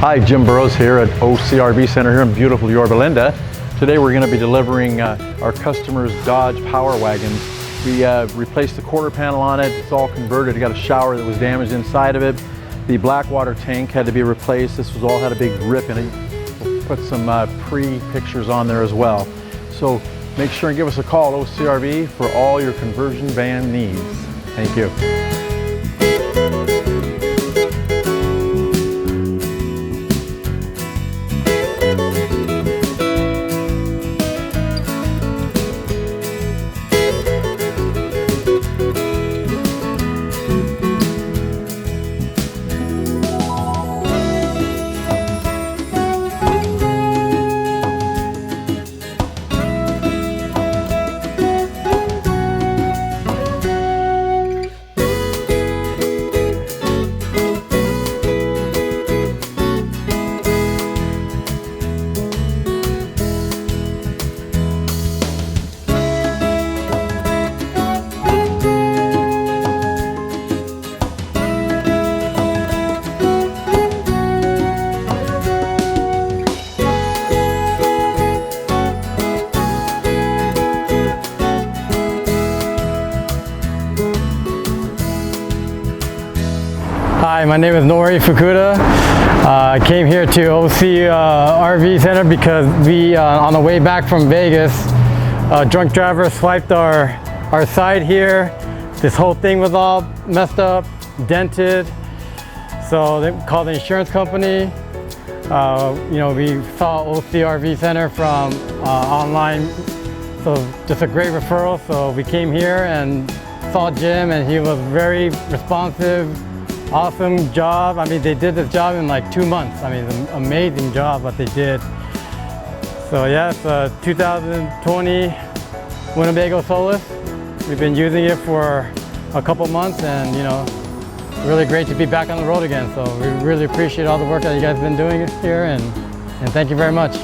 Hi, Jim Burrows here at OCRV Center here in beautiful Yorba Linda. Today we're going to be delivering our customers' Dodge Power Wagons. We replaced the quarter panel on it. It's all converted. It got a shower that was damaged inside of it. The black water tank had to be replaced. This was all had a big rip in it. We'll put some pre-pictures on there as well. So make sure and give us a call, OCRV, for all your conversion van needs. Thank you. Hi, my name is Nori Fukuda. I came here to OCRV Center because we, on the way back from Vegas, a drunk driver swiped our side here. This whole thing was all messed up, dented. So they called the insurance company. We saw OCRV Center from online, so just a great referral. So we came here and saw Jim, and he was very responsive. Awesome job. I mean, they did this job in like 2 months. I mean, it's an amazing job what they did. So yeah, it's a 2020 Winnebago Solis. We've been using it for a couple months, and really great to be back on the road again. So we really appreciate all the work that you guys have been doing here, and thank you very much.